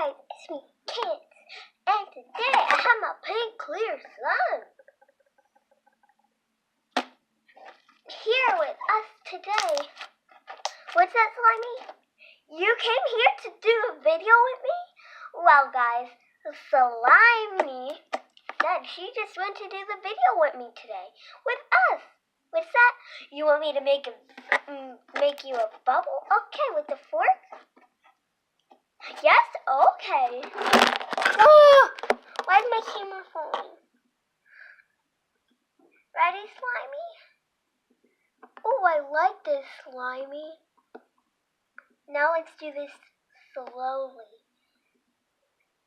guys, it's me, Kids, and today I have my pink clear slime here with us today. What's that, Slimy? You came here to do a video with me? Well, guys, Slimy said she just went to do the video with me today, with us. What's that? You want me to make you a bubble? Okay, with the fork? Yes? Okay. Oh, why's my camera falling? Ready, Slimy? Oh, I like this, Slimy. Now let's do this slowly.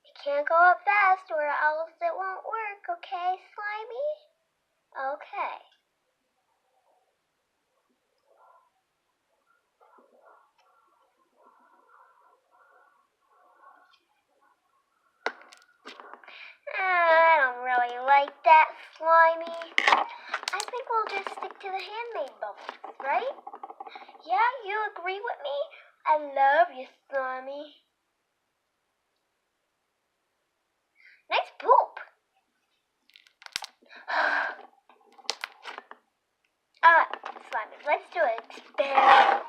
It can't go up fast or else it won't work, okay, Slimy? Okay. I don't really like that, Slimy. I think we'll just stick to the handmade bubbles, right? Yeah, you agree with me? I love you, Slimy. Nice poop. Slimy, let's do an experiment.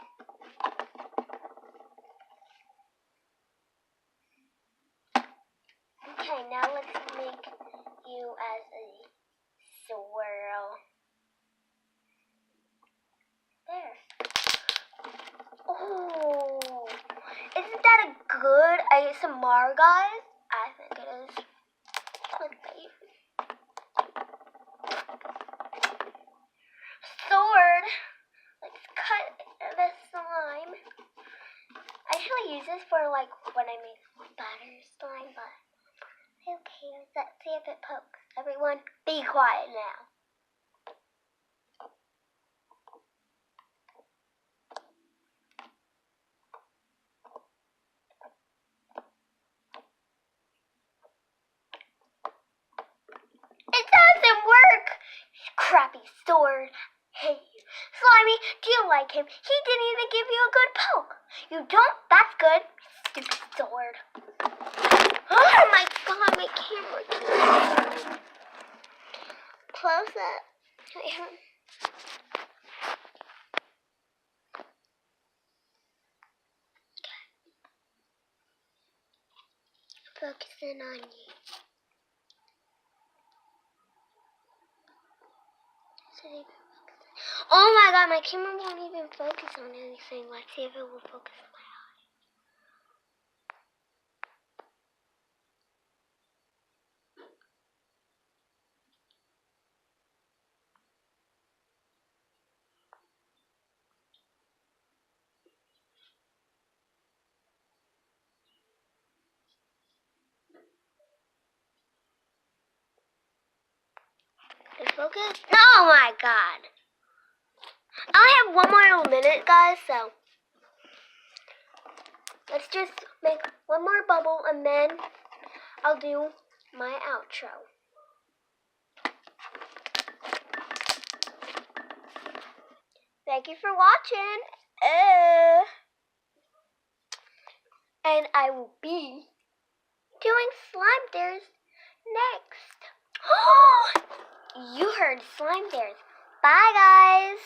Okay, now let's make you as a swirl. There. Oh, isn't that a good ASMR, guys? I think it is. Clickbait. Sword. Let's cut the slime. I usually use this for like when I make butter slime, but who cares? Let's see if it pokes. Everyone, be quiet now. It doesn't work! Crappy sword. Hate you. Slimy, do you like him? He didn't even give you a good poke. You don't? That's good. Stupid sword. Oh my god, my camera. Close up. Focusing on you. Oh my god, my camera won't even focus on anything. Let's see if it will focus on my eye. Did it focus? Oh my god. I only have one more minute, guys, so let's just make one more bubble and then I'll do my outro. Thank you for watching. And I will be doing slime dares next. You heard slime dares. Bye, guys.